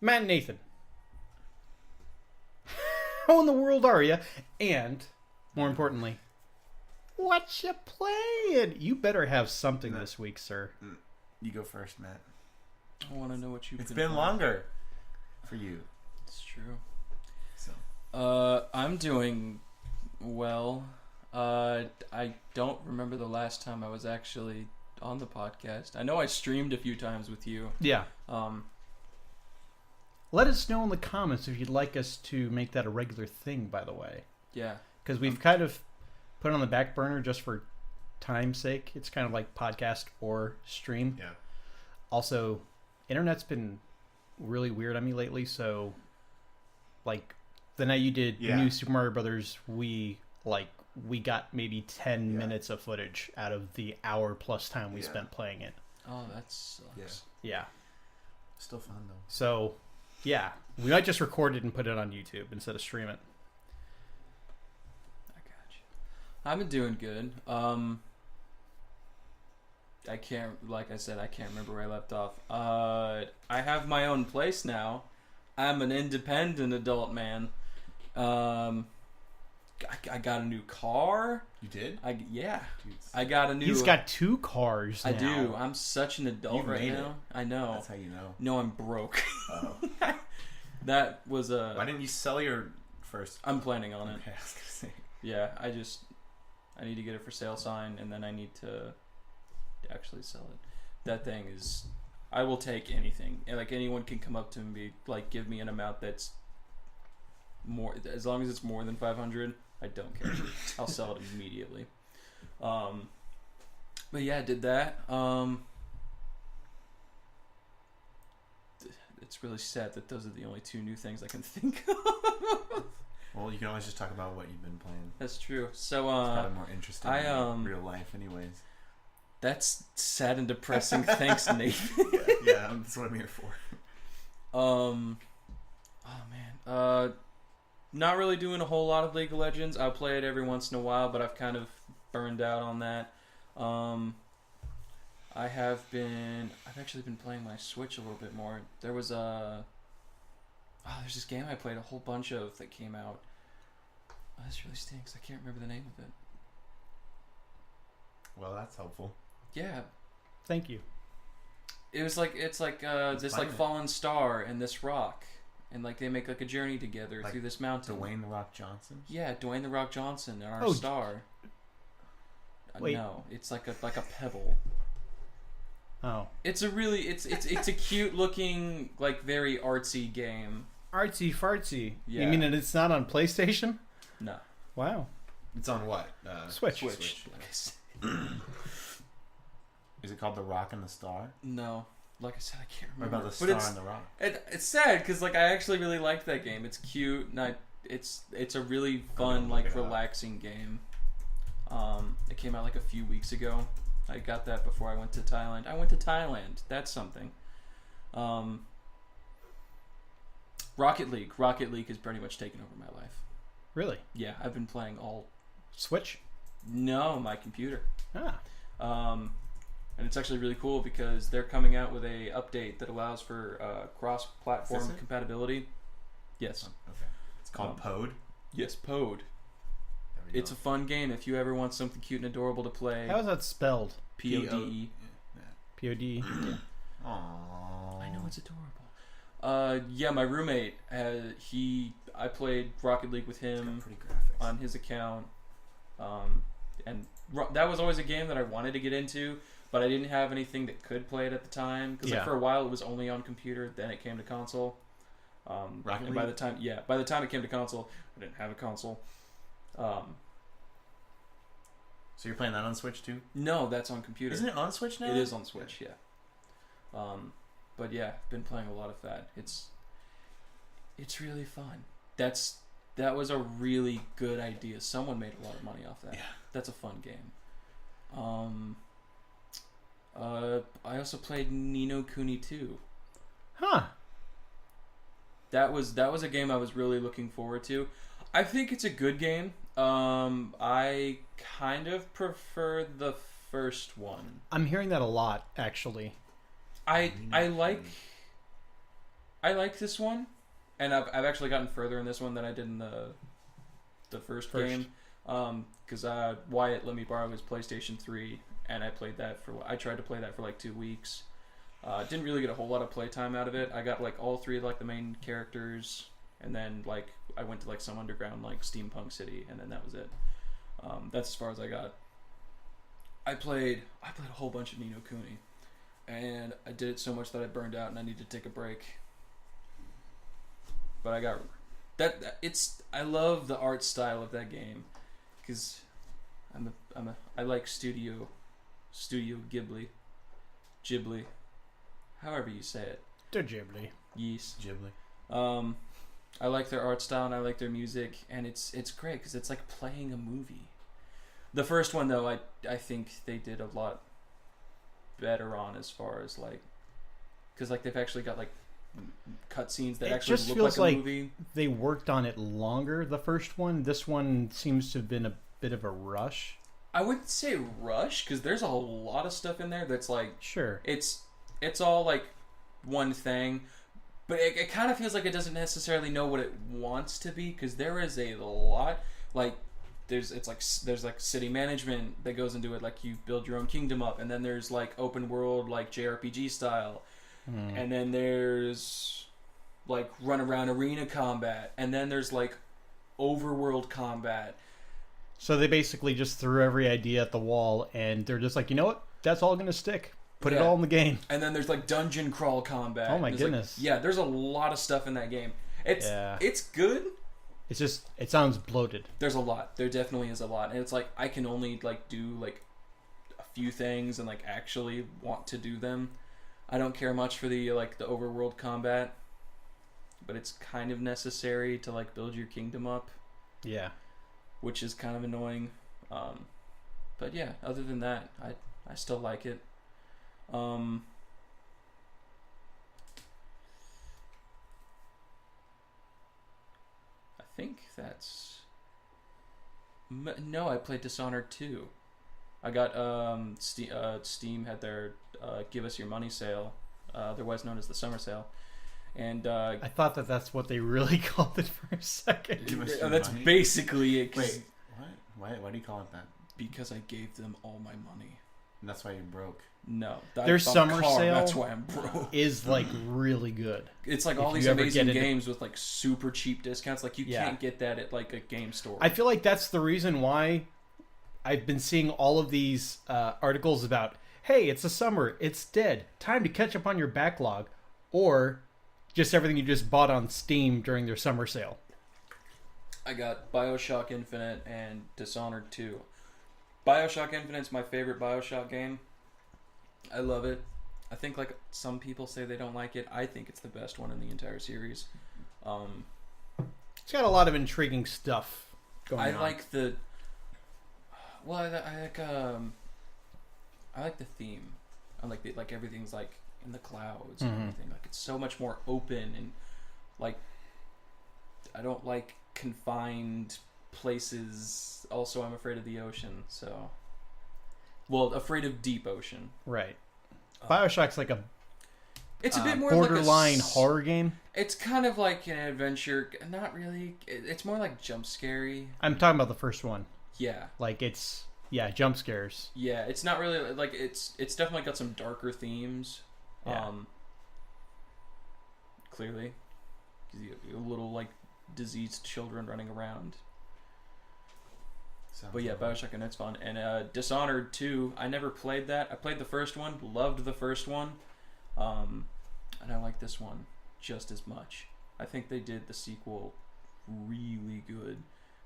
Matt and Nathan. How in the world are you? And, more importantly, what you playing? You better have something this week, sir. You go first, Matt. I want to know what you've It's been been playing. longer for you. It's true. So. I'm doing well. I don't remember the last time I was actually on the podcast. I know I streamed a few times with you. Yeah. Let us know in the comments if you'd like us to make that a regular thing, by the way. Yeah. Because we've kind of put it on the back burner just for time's sake. It's kind of like podcast or stream. Yeah. Also, internet's been really weird on me lately, so like the night you did New Super Mario Brothers, we got maybe 10 minutes of footage out of the hour plus time we spent playing it. Oh, that sucks. Yeah. Still fun though. So, yeah, we might just record it and put it on YouTube instead of stream it. I got you. I've been doing good. I can't remember where I left off. I have my own place now. I'm an independent adult man. I got a new car. You did? Yeah. Dude, I got a new... He's got 2 cars now. I do. I'm such an adult You've right made now. it. I know. That's how you know. No, I'm broke. Oh. That was a... Why didn't you sell your first? I'm planning on it. Okay, I was gonna say. Yeah, I need to get a for sale sign, and then I need to actually sell it. That thing is... I will take anything. And like, anyone can come up to me and be like, give me an amount that's more... As long as it's more than 500, I don't care. I'll sell it immediately. But yeah, I did that. It's really sad that those are the only 2 new things I can think of. Well, you can always just talk about what you've been playing. That's true. So it's probably more interesting than real life, anyways. That's sad and depressing. Thanks, Nathan. yeah, that's what I'm here for. Oh man. Not really doing a whole lot of League of Legends. I'll play it every once in a while, but I've kind of burned out on that. I've actually been playing my Switch a little bit more. There's this game I played a whole bunch of that came out. Oh, this really stinks. I can't remember the name of it. Well, that's helpful. Yeah. Thank you. It's like this like fallen star and this rock, and like they make like a journey together like through this mountain. Dwayne the Rock Johnson. Yeah, Dwayne the Rock Johnson and our star. Wait. No, it's like a pebble. Oh. It's a cute looking, like very artsy game. Artsy fartsy. Yeah. You mean that it's not on PlayStation? No. Wow. It's on what? Switch. Like I said. Is it called The Rock and the Star? No. Like I said, I can't What remember. about the Star and the Rock? It's sad because like I actually really liked that game. It's cute and it's a really fun, like relaxing game. It came out like a few weeks ago. I got that before I went to Thailand. That's something. Rocket League. Rocket League has pretty much taken over my life. Really? Yeah, I've been playing all... Switch? No, my computer. Ah. And it's actually really cool because they're coming out with a update that allows for cross-platform compatibility. Yes. Okay. It's called Pode? Yes, Pode. It's a fun game if you ever want something cute and adorable to play. How is that spelled? P-O-D-E. P-O-D. Aww. I know, it's adorable. Yeah, my roommate, I played Rocket League with him on his account. And that was always a game that I wanted to get into, but I didn't have anything that could play it at the time. Because like, for a while it was only on computer, then it came to console. And by the time it came to console, I didn't have a console. So you're playing that on Switch too? No, that's on computer. Isn't it on Switch now? It is on Switch, yeah. But yeah, I've been playing a lot of that. It's really fun. That was a really good idea. Someone made a lot of money off that. Yeah. That's a fun game. I also played Ni no Kuni 2. Huh. That was a game I was really looking forward to. I think it's a good game. I kind of prefer the first one. I'm hearing that a lot, actually. I like I like this one, and I've actually gotten further in this one than I did in the first game. Because Wyatt let me borrow his PlayStation 3, and I tried to play that for like 2 weeks. Didn't really get a whole lot of playtime out of it. I got like all 3 of like the main characters, and then like I went to like some underground like steampunk city, and then that was it. That's as far as I got. I played a whole bunch of Ni no Kuni, and I did it so much that I burned out and I needed to take a break. But I got I love the art style of that game, because I like Studio Ghibli, however you say it. They're Ghibli. Yes. Ghibli. I like their art style and I like their music, and it's great because it's like playing a movie. The first one though, I think they did a lot better on, as far as like, because like they've actually got like cutscenes that actually just look feels like a like movie. They worked on it longer, the first one. This one seems to have been a bit of a rush. I wouldn't say rush, because there's a lot of stuff in there that's like, sure, it's all like one thing, but it kind of feels like it doesn't necessarily know what it wants to be, because there is a lot like there's like city management that goes into it, like you build your own kingdom up, and then there's like open world like JRPG style, and then there's like run around arena combat, and then there's like overworld combat. So they basically just threw every idea at the wall, and they're just like, you know what? That's all going to stick. Put it all in the game. And then there's like dungeon crawl combat. Oh my goodness. Like, there's a lot of stuff in that game. It's good. It's just, it sounds bloated. There's a lot. There definitely is a lot. And it's like, I can only like do like a few things and like actually want to do them. I don't care much for the like the overworld combat, but it's kind of necessary to like build your kingdom up. Yeah. Which is kind of annoying. But yeah, other than that, I still like it. I think that's... No, I played Dishonored II. I got Steam had their Give Us Your Money sale, otherwise known as the summer sale. And I thought that's what they really called it for a second. That's money? Basically it. Wait, what? Why do you call it that? Because I gave them all my money. And that's why you're broke. No, their summer sale. That's why I'm broke. Is like really good. It's like all these amazing games with like super cheap discounts. Like you can't get that at like a game store. I feel like that's the reason why I've been seeing all of these articles about, hey, it's the summer, it's dead, time to catch up on your backlog, or just everything you just bought on Steam during their summer sale. I got BioShock Infinite and Dishonored 2. BioShock Infinite's my favorite BioShock game. I love it. I think like some people say they don't like it. I think it's the best one in the entire series. It's got a lot of intriguing stuff going on. I like the... Well, I like the theme. I like everything's like in the clouds and everything. Like it's so much more open, and like I don't like confined places. Also, I'm afraid of the ocean, so afraid of deep ocean. Right. BioShock's like it's a bit more borderline like horror game. It's kind of like an adventure. Not really. It's more like jump scary. I'm talking about the first one. Yeah. Like it's jump scares. Yeah, it's not really like it's definitely got some darker themes. Yeah. Clearly, because you have little like diseased children running around. But yeah, BioShock and it's fun. And Dishonored 2, I never played that. I played the first one, loved the first one, and I like this one just as much. I think they did the sequel really good,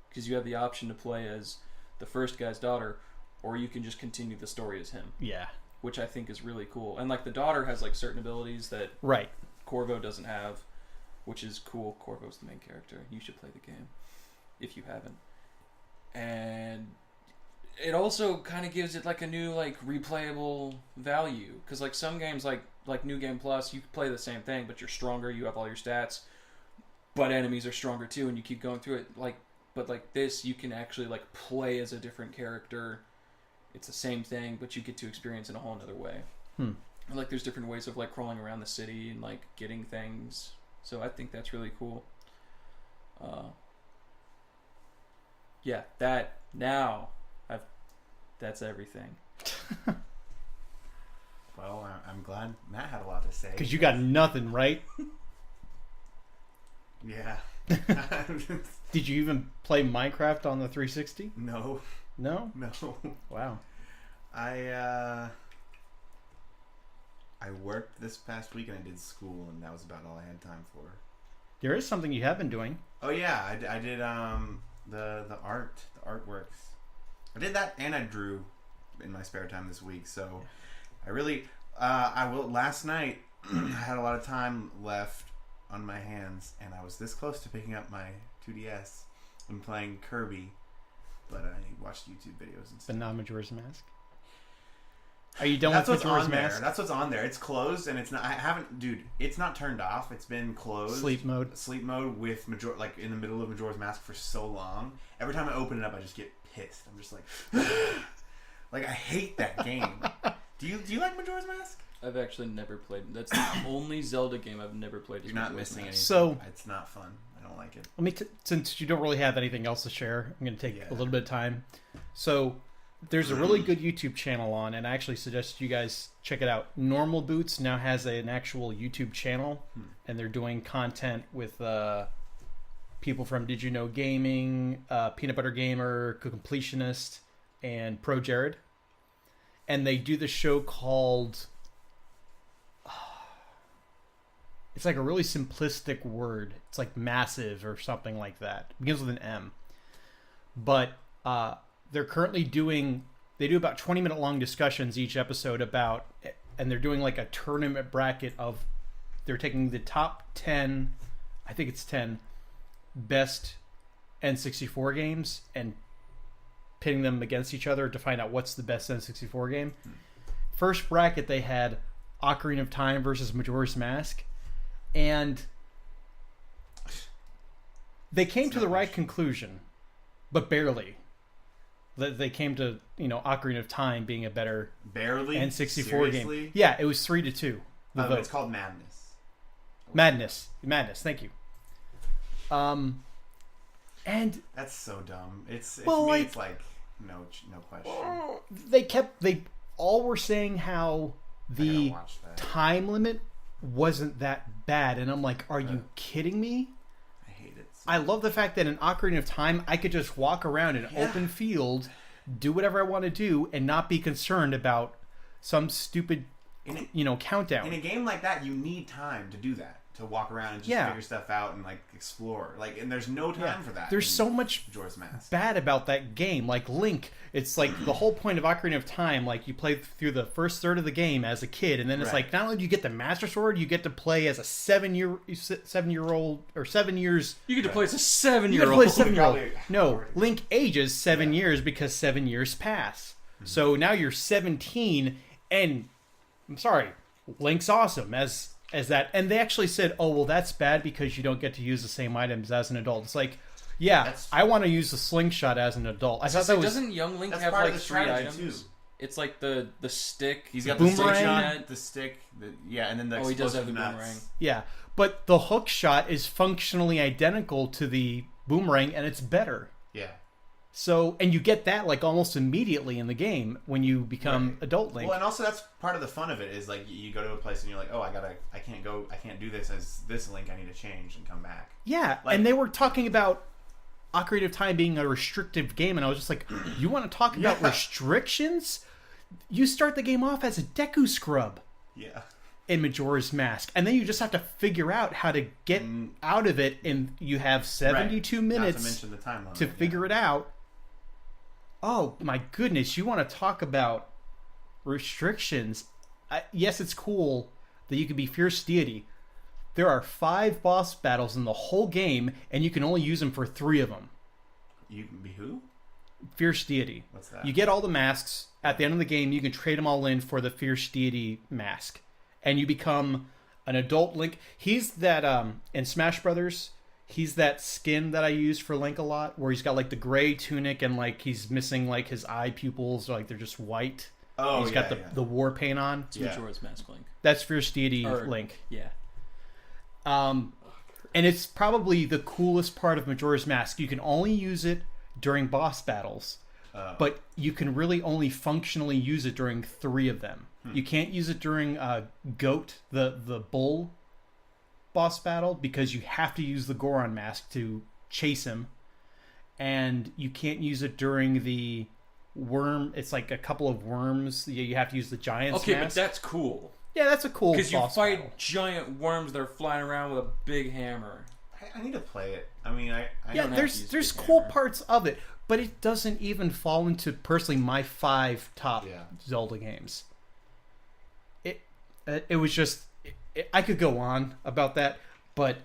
because you have the option to play as the first guy's daughter, or you can just continue the story as him. Yeah. Which I think is really cool. And like the daughter has like certain abilities that Corvo doesn't have, which is cool. Corvo's the main character. You should play the game if you haven't. And it also kind of gives it like a new like replayable value, because like some games like New Game Plus, you play the same thing but you're stronger, you have all your stats, but enemies are stronger too, and you keep going through it. But like this, you can actually like play as a different character. It's the same thing, but you get to experience in a whole other way. And like there's different ways of like crawling around the city and like getting things So I think that's really cool. Yeah, that's everything. Well, I'm glad Matt had a lot to say. Because you got nothing, right? Yeah. Did you even play Minecraft on the 360? No. No? No. Wow. I worked this past week and I did school, and that was about all I had time for. There is something you have been doing. Oh yeah, I did the artworks. I did that, and I drew in my spare time this week. So I really last night I had a lot of time left on my hands, and I was this close to picking up my 2DS and playing Kirby, but I watched YouTube videos and stuff. But not Majora's Mask? Are you done with Majora's Mask? That's what's on there. It's closed, and it's not. I haven't, dude. It's not turned off. It's been closed. Sleep mode with like in the middle of Majora's Mask for so long. Every time I open it up, I just get pissed. I'm just like, like I hate that game. Do you like Majora's Mask? I've actually never played. That's the only Zelda game I've never played. You're not missing anything. So it's not fun. I don't like it. Let me since you don't really have anything else to share, I'm going to take a little bit of time. So there's a really good YouTube channel on, and I actually suggest you guys check it out. Normal Boots now has an actual YouTube channel, and they're doing content with people from Did You Know Gaming, Peanut Butter Gamer, Completionist, and Pro Jared. And they do the show called... It's like a really simplistic word. It's like massive or something like that. It begins with an M. But they're currently they do about 20-minute long discussions each episode about, and they're doing like a tournament bracket of, they're taking the top 10, I think it's 10, best N64 games and pitting them against each other to find out what's the best N64 game. First bracket they had Ocarina of Time versus Majora's Mask. And they came to the right conclusion, but barely. They came to, Ocarina of Time being a better N64 game. Yeah, it was 3-2. It's called Madness. Madness. Thank you. And that's so dumb. It's like no question. They all were saying how the time limit wasn't that bad, and I'm like, are you kidding me? I hate it. I love the fact that in Ocarina of Time I could just walk around an open field, do whatever I want to do, and not be concerned about some stupid countdown. In a game like that, you need time to do that, to walk around and just figure stuff out and like explore. And there's no time for that. There's so much bad about that game. Like Link, it's like the whole point of Ocarina of Time. Like you play through the first third of the game as a kid, and then it's like not only do you get the Master Sword, you get to play as a 7-year-old or 7 years. You get to play as a 7-year-old. No, Link ages 7 years because 7 years pass. Mm-hmm. So now you're 17, and I'm sorry, Link's awesome as that. And they actually said, oh, well, that's bad because you don't get to use the same items as an adult. It's like, I want to use the slingshot as an adult. I thought that was... Doesn't young Link have like 3 items? Too. It's like the stick. He's got the boomerang, the stick, and then the he does have the boomerang. Yeah, but the hook shot is functionally identical to the boomerang, and it's better. Yeah. So, and you get that like almost immediately in the game when you become adult Link. Well, and also that's part of the fun of it is like you go to a place and you're like, oh, I can't do this as this Link. I need to change and come back. Yeah, and they were talking about Ocarina of Time being a restrictive game, and I was just like, you want to talk about restrictions? You start the game off as a Deku Scrub. Yeah. In Majora's Mask, and then you just have to figure out how to get out of it, and you have 72 minutes Not to mention the time limit, to figure it out. Oh my goodness, you want to talk about restrictions? Yes, it's cool that you can be Fierce Deity. There are 5 boss battles in the whole game, and you can only use them for 3 of them. You can be who? Fierce Deity. What's that? You get all the masks. At the end of the game, you can trade them all in for the Fierce Deity mask. And you become an adult Link. He's that, in Smash Brothers, he's that skin that I use for Link a lot, where he's got like the gray tunic and like he's missing like his eye pupils, or like they're just white. Oh, he's got the war paint on. It's Majora's Mask Link. That's Fierce Deity Link. Yeah. And it's probably the coolest part of Majora's Mask. You can only use it during boss battles, but you can really only functionally use it during 3 of them. You can't use it during Goat, the bull boss battle, because you have to use the Goron mask to chase him. And you can't use it during the worm. It's like a couple of worms. You have to use the giant's mask. Okay, but that's cool. Yeah, that's a cool boss because you fight battle. giant worms that are flying around with a big hammer. I need to play it. I mean, I yeah, there's cool parts of it, but it doesn't even fall into personally my 5 top Zelda games. It was just I could go on about that, but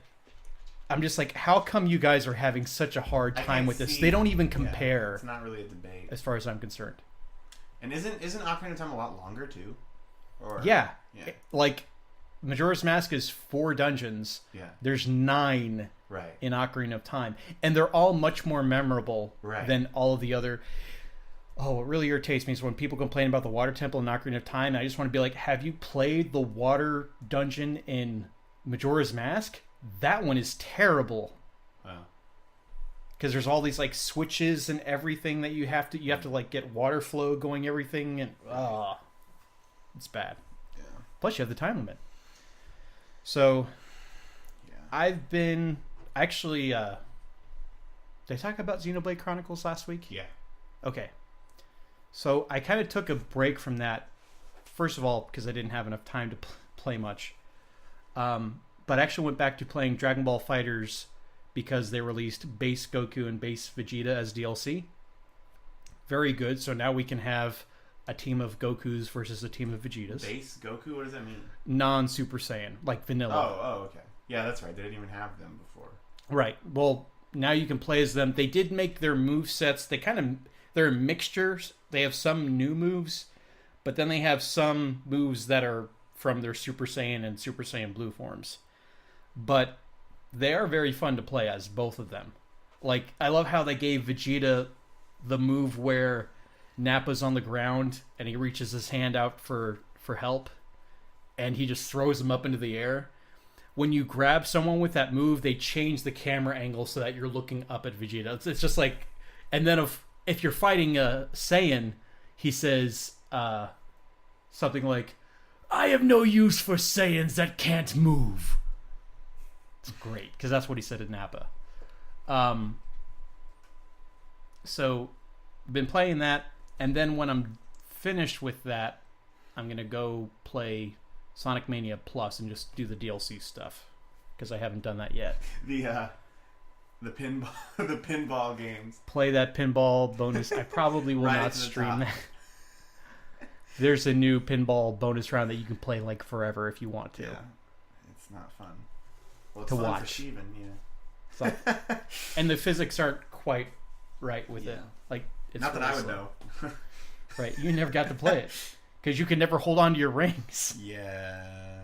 I'm just like, how come you guys are having such a hard time with this? They don't even compare. It's not really a debate, as far as I'm concerned. And isn't Ocarina of Time a lot longer too? Or yeah. Like Majora's Mask is 4 dungeons. Yeah, there's 9 in Ocarina of Time, and they're all much more memorable than all of the other. Oh, what really irritates me is when people complain about the Water Temple in Ocarina of Time. I just want to be like, have you played the Water Dungeon in Majora's Mask? That one is terrible. Wow. Because there's all these like switches and everything that you have to like get water flow going, everything, and it's bad. Yeah. Plus you have the time limit. So I've been actually did I talk about Xenoblade Chronicles last week? Yeah. Okay. So I kind of took a break from that, first of all, because I didn't have enough time to play much. But I actually went back to playing Dragon Ball FighterZ because they released base Goku and base Vegeta as DLC. Very good. So now we can have a team of Gokus versus a team of Vegetas. Base Goku? What does that mean? Non-Super Saiyan, like vanilla. Oh, okay. Yeah, that's right. They didn't even have them before. Right. Well, now you can play as them. They did make their movesets. They're mixtures. They have some new moves, but then they have some moves that are from their Super Saiyan and Super Saiyan Blue forms. But they are very fun to play as, both of them. Like, I love how they gave Vegeta the move where Nappa's on the ground and he reaches his hand out for help, and he just throws him up into the air. When you grab someone with that move, they change the camera angle so that you're looking up at Vegeta. It's just like... And then if you're fighting a Saiyan, he says something like, "I have no use for Saiyans that can't move." It's great, because that's what he said to Nappa. So, been playing that, and then when I'm finished with that, I'm going to go play Sonic Mania Plus and just do the DLC stuff, because I haven't done that yet. The pinball games. Play that pinball bonus. I probably will not stream that. There's a new pinball bonus round that you can play like forever if you want to. Yeah, it's not fun. Well, it's to fun watch. For Steven, So, and the physics aren't quite right with it. Like, it's not that really I would slow. know. Right, you never got to play it because you could never hold on to your rings. Yeah.